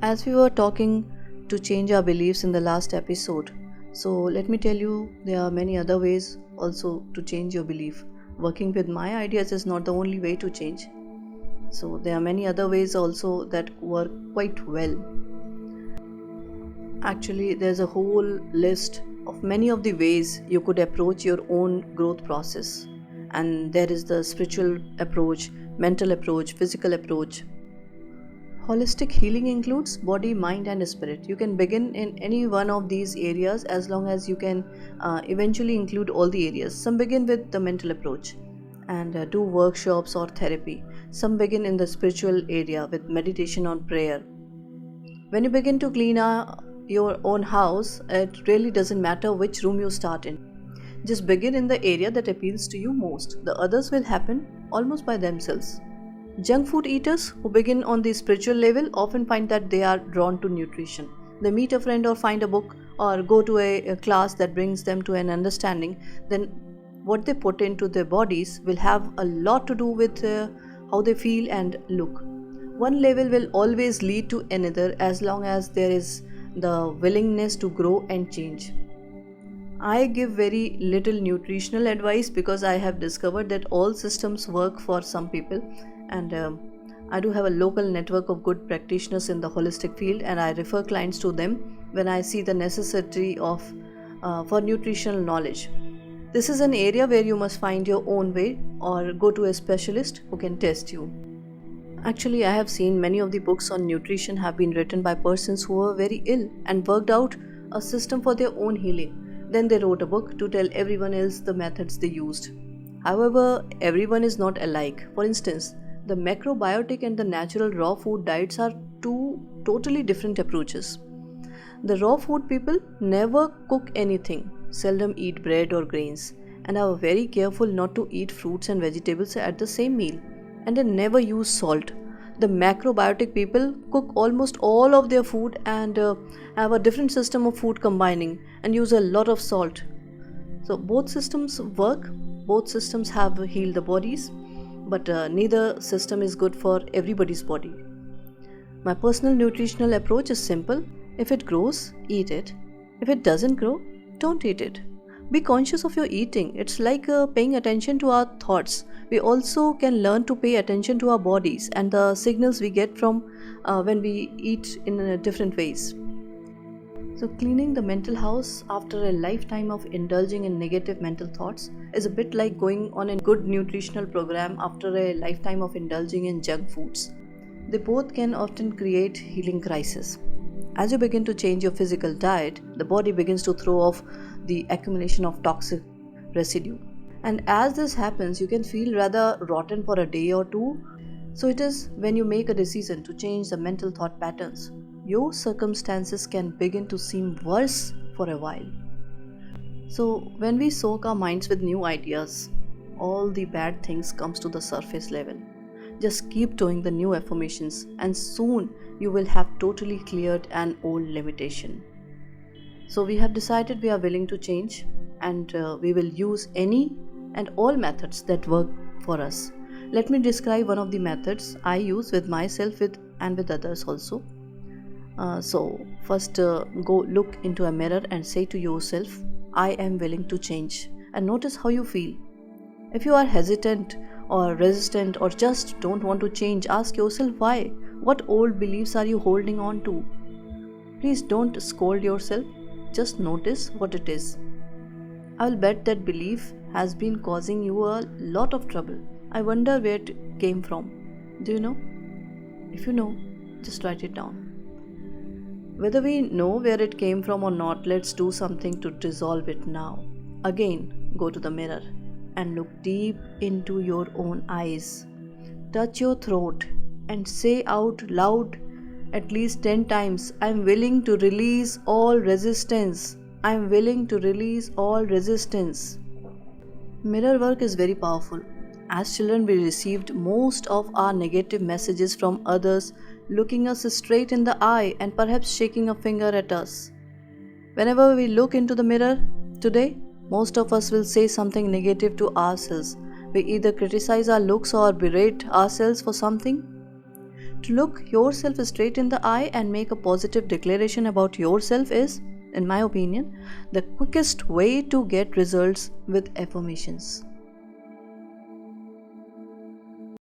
As we were talking to change our beliefs in the last episode, so let me tell you there are many other ways also to change your belief. Working with my ideas is not the only way to change. So there are many other ways also that work quite well. Actually, there's a whole list of many of the ways you could approach your own growth process. And there is the spiritual approach, mental approach, physical approach. Holistic healing includes body, mind, and spirit. You can begin in any one of these areas as long as you can eventually include all the areas. Some begin with the mental approach and do workshops or therapy. Some begin in the spiritual area with meditation on prayer. When you begin to clean your own house, it really doesn't matter which room you start in. Just begin in the area that appeals to you most. The others will happen almost by themselves. Junk food eaters who begin on the spiritual level often find that they are drawn to nutrition. They meet a friend or find a book or go to a class that brings them to an understanding, then what they put into their bodies will have a lot to do with how they feel and look. One level will always lead to another as long as there is the willingness to grow and change. I give very little nutritional advice because I have discovered that all systems work for some people, and I do have a local network of good practitioners in the holistic field, and I refer clients to them when I see the necessity of for nutritional knowledge. This is an area where you must find your own way or go to a specialist who can test you. Actually, I have seen many of the books on nutrition have been written by persons who were very ill and worked out a system for their own healing. Then they wrote a book to tell everyone else the methods they used. However, everyone is not alike. For instance, the macrobiotic and the natural raw food diets are two totally different approaches. The raw food people never cook anything, seldom eat bread or grains, and are very careful not to eat fruits and vegetables at the same meal, and they never use salt. The macrobiotic people cook almost all of their food and have a different system of food combining and use a lot of salt. So both systems work, both systems have healed the bodies, but neither system is good for everybody's body. My personal nutritional approach is simple. If it grows, eat it. If it doesn't grow, don't eat it. Be conscious of your eating. It's like paying attention to our thoughts. We also can learn to pay attention to our bodies and the signals we get from when we eat in different ways. So, cleaning the mental house after a lifetime of indulging in negative mental thoughts is a bit like going on a good nutritional program after a lifetime of indulging in junk foods. They both can often create healing crisis. As you begin to change your physical diet, the body begins to throw off the accumulation of toxic residue. And as this happens, you can feel rather rotten for a day or two. So it is when you make a decision to change the mental thought patterns, your circumstances can begin to seem worse for a while. So when we soak our minds with new ideas, all the bad things comes to the surface level. Just keep doing the new affirmations and soon you will have totally cleared an old limitation. So we have decided we are willing to change and we will use any and all methods that work for us. Let me describe one of the methods I use with myself and with others also. So first go look into a mirror and say to yourself, I am willing to change, and notice how you feel. If you are hesitant or resistant or just don't want to change, ask yourself why. What old beliefs are you holding on to? Please don't scold yourself, just notice what it is. I will bet that belief has been causing you a lot of trouble. I wonder where it came from. Do you know? If you know, just write it down. Whether we know where it came from or not, let's do something to dissolve it now. Again, go to the mirror and look deep into your own eyes. Touch your throat and say out loud at least 10 times, I am willing to release all resistance. I am willing to release all resistance. Mirror work is very powerful. As children, we received most of our negative messages from others looking us straight in the eye and perhaps shaking a finger at us. Whenever we look into the mirror today, most of us will say something negative to ourselves. We either criticize our looks or berate ourselves for something. to look yourself straight in the eye and make a positive declaration about yourself is, in my opinion, the quickest way to get results with affirmations.